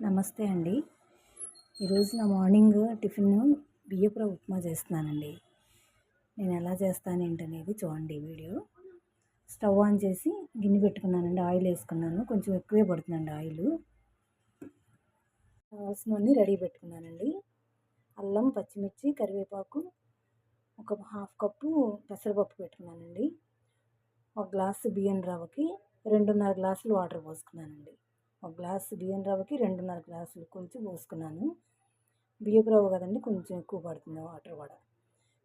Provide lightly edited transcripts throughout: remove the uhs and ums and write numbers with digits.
నమస్తే అండి. ఈరోజు నా మార్నింగ్ టిఫిన్ బియ్యపు రవ్వ ఉప్మా చేస్తున్నానండి. నేను ఎలా చేస్తాను ఏంటనేది చూడండి వీడియో. స్టవ్ ఆన్ చేసి గిన్నె పెట్టుకున్నానండి. ఆయిల్ వేసుకున్నాను. కొంచెం ఎక్కువే పడుతుందండి ఆయిల్. కావాల్సినవన్నీ రెడీ పెట్టుకున్నానండి. అల్లం, పచ్చిమిర్చి, కరివేపాకు, ఒక హాఫ్ కప్పు పెసరపప్పు పెట్టుకున్నానండి. ఒక గ్లాసు బియ్యం రవ్వకి 2.5 గ్లాసులు వాటర్ పోసుకున్నానండి. ఒక గ్లాసు బియ్యం రవ్వకి 2.5 గ్లాసులు కొంచెం పోసుకున్నాను. బియ్యపు రవ్వ కదండి, కొంచెం ఎక్కువ పడుతుంది వాటర్ కూడా.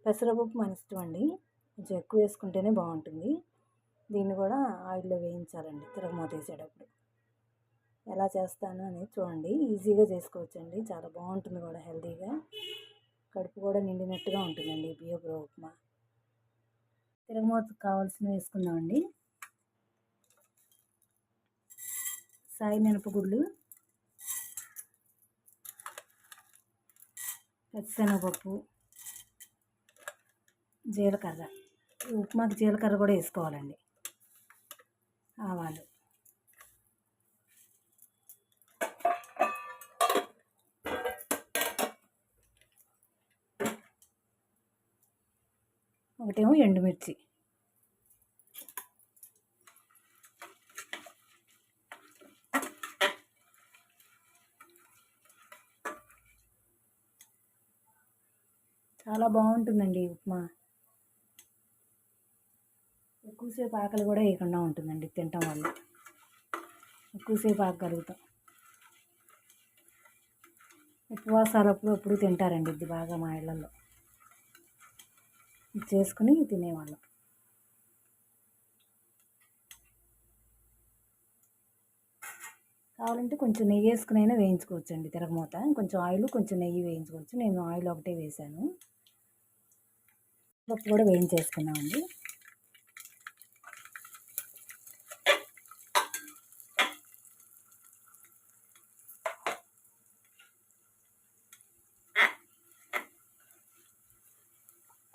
పెసరపప్పు మన ఇష్టం అండి, కొంచెం ఎక్కువ వేసుకుంటేనే బాగుంటుంది. దీన్ని కూడా ఆయిల్లో వేయించాలండి తిరగమాత వేసేటప్పుడు. ఎలా చేస్తాను అనేది చూడండి. ఈజీగా చేసుకోవచ్చండి, చాలా బాగుంటుంది కూడా, హెల్తీగా. కడుపు కూడా నిండినట్టుగా ఉంటుందండి బియ్యపు రవ్వ ఉప్మా. తిరగమాతకు కావాల్సినవి వేసుకుందామండి. సాయి మినపగుళ్ళు, పచ్చిశనగపప్పు, జీలకర్ర. ఈ ఉప్మాకి జీలకర్ర కూడా వేసుకోవాలండి. ఆవాలు, ఒకటేమో ఎండుమిర్చి, చాలా బాగుంటుందండి ఈ ఉప్మా. ఎక్కువసేపు ఆకలి కూడా వేయకుండా ఉంటుందండి తినటం వల్ల. ఎక్కువసేపు ఆగలుగుతాం. ఉపవాసాలు అప్పుడు తింటారండి ఇది బాగా మా ఇళ్ళల్లో. ఇది చేసుకుని తినేవాళ్ళం. కావాలంటే కొంచెం నెయ్యి వేసుకుని అయినా వేయించుకోవచ్చు అండి తిరగమూత. కొంచెం ఆయిల్, కొంచెం నెయ్యి వేయించుకోవచ్చు. నేను ఆయిల్ ఒకటే వేసాను. పప్పు కూడా వేయించేసుకున్నామండి.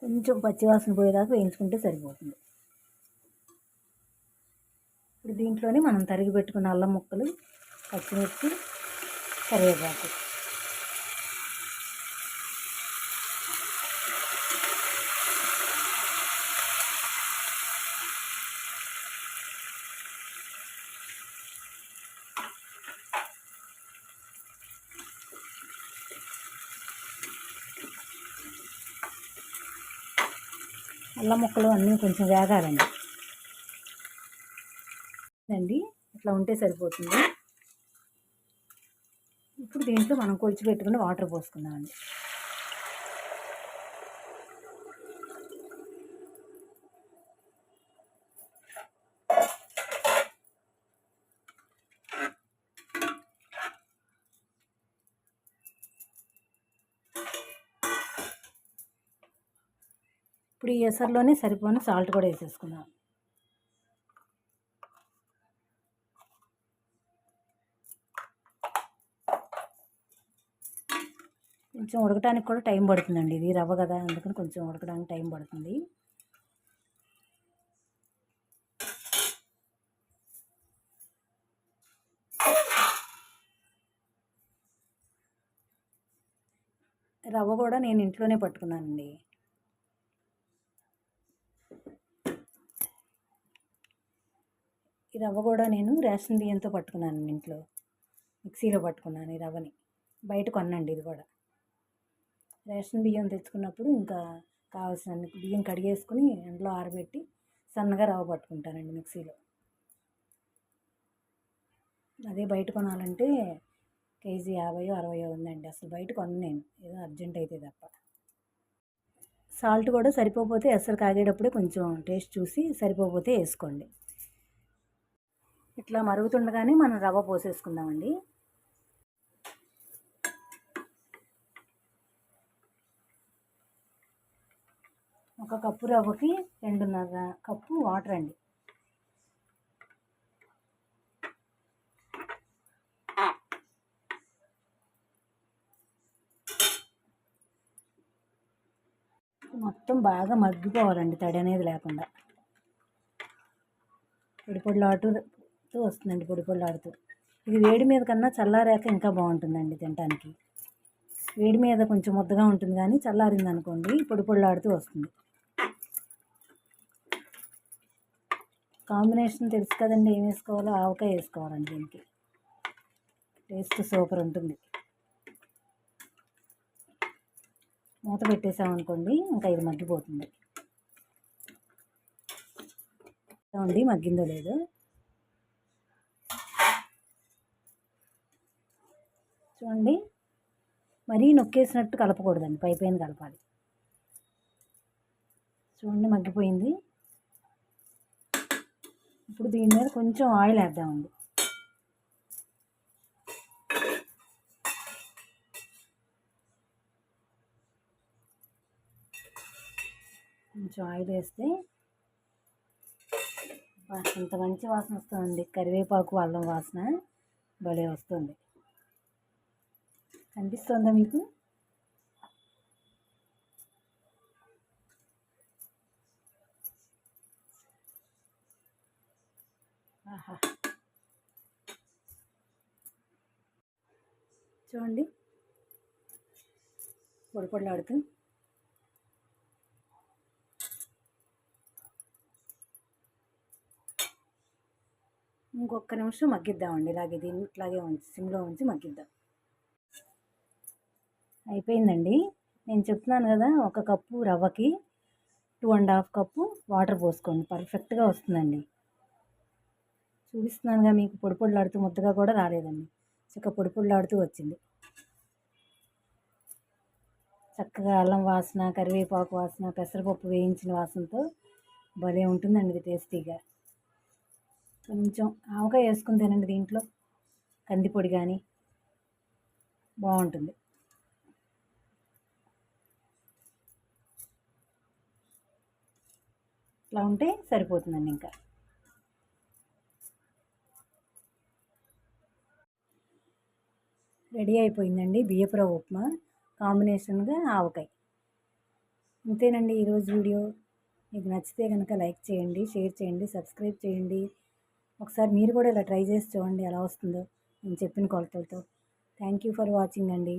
కొంచెం పచ్చివాసన పోయేదాకా వేయించుకుంటే సరిపోతుంది. ఇప్పుడు దీంట్లోనే మనం తరిగి పెట్టుకున్న అల్లం ముక్కలు, పచ్చిమిర్చి, కరివేపాకు, అల్లం ముక్కలు అన్నీ కొంచెం వేగాలండి. ఇట్లా ఉంటే సరిపోతుంది. ఇప్పుడు దీంట్లో మనం కొలిచి పెట్టుకుని వాటర్ పోసుకుందామండి. ఇప్పుడు ఈ ఎసరులోనే సరిపోని సాల్ట్ కూడా వేసేసుకుందాం. కొంచెం ఉడకడానికి కూడా టైం పడుతుందండి, ఇది రవ్వ కదా, అందుకని కొంచెం ఉడకడానికి టైం పడుతుంది. రవ్వ కూడా నేను ఇంట్లోనే పట్టుకున్నానండి. ఈ రవ్వ కూడా నేను రేషన్ బియ్యంతో పట్టుకున్నాను ఇంట్లో. మిక్సీలో పట్టుకున్నాను ఈ రవ్వని. బయట కొనండి ఇది కూడా. రేషన్ బియ్యం తెచ్చుకున్నప్పుడు ఇంకా కావాల్సిన బియ్యం కడిగేసుకుని ఎండలో ఆరబెట్టి సన్నగా రవ్వ పట్టుకుంటానండి మిక్సీలో. అదే బయట కొనాలంటే కేజీ 50-60 ఉందండి. అసలు బయట కొనను నేను, ఏదో అర్జెంట్ అయితే తప్ప. సాల్ట్ కూడా సరిపోతే ఎసరు కాగేటప్పుడే కొంచెం టేస్ట్ చూసి సరిపోతే వేసుకోండి. ఇట్లా మరుగుతుండగానే మనం రవ్వ పోసేసుకుందామండి. ఒక కప్పు రవ్వకి 2.5 కప్పు వాటర్ అండి. మొత్తం బాగా మగ్గిపోవాలండి, తడి అనేది లేకుండా. పొడి పొడిలాడుతూ వస్తుందండి, పొడి పొడిలాడుతూ. ఇది వేడి మీద కన్నా చల్లారాక ఇంకా బాగుంటుందండి తినడానికి. వేడి మీద కొంచెం ముద్దగా ఉంటుంది కానీ చల్లారింది అనుకోండి పొడి పొడిలాడుతూ వస్తుంది. కాంబినేషన్ తెలుసు కదండి, ఏం వేసుకోవాలో. ఆవకాయ వేసుకోవాలండి దీనికి, టేస్ట్ సూపర్ ఉంటుంది. మూత పెట్టేసామనుకోండి ఇంకా ఇది మగ్గిపోతుంది. చూడండి మగ్గిందో లేదో. చూడండి, మరీ నొక్కేసినట్టు కలపకూడదండి, పైన కలపాలి. చూడండి మగ్గిపోయింది. ఇప్పుడు దీని మీద కొంచెం ఆయిల్ వేద్దామండి. కొంచెం ఆయిల్ వేస్తే ఇంత మంచి వాసన వస్తుందండి. కరివేపాకు అల్లం వాసన భలే వస్తుంది. కనిపిస్తుందా మీకు? ఆహా, చూడండి పొడి పొడిలాడుతూ. ఇంకొక నిమిషం మగ్గిద్దామండి. ఇలాగే దీన్ని ఇట్లాగే సిమ్లో ఉంచి మగ్గిద్దాం. అయిపోయిందండి. నేను చెప్తున్నాను కదా, 1 కప్పు రవ్వకి 2½ కప్పు వాటర్ పోసుకోండి, పర్ఫెక్ట్గా వస్తుందండి. చూపిస్తున్నానుగా మీకు, పొడి పొడిలాడుతూ ముద్దగా కూడా రాలేదండి, చక్కగా పొడి పొడిలాడుతూ వచ్చింది. చక్కగా అల్లం వాసన, కరివేపాకు వాసన, పెసరపప్పు వేయించిన వాసనతో భలే ఉంటుందండి ఇది టేస్టీగా. కొంచెం ఆవకాయ వేసుకుని తినండి దీంట్లో, కందిపొడి కానీ బాగుంటుంది. ఇట్లా ఉంటే సరిపోతుందండి. ఇంకా రెడీ అయిపోయిందండి బియ్యపు రవ్వ ఉప్మా, కాంబినేషన్గా ఆవకాయ. అంతేనండి ఈరోజు వీడియో. మీకు నచ్చితే కనుక లైక్ చేయండి, షేర్ చేయండి, సబ్స్క్రైబ్ చేయండి. ఒకసారి మీరు కూడా ఇలా ట్రై చేసి చూడండి ఎలా వస్తుందో నేను చెప్పిన కొలతలతో. థ్యాంక్ యూ ఫర్ వాచింగ్ అండి.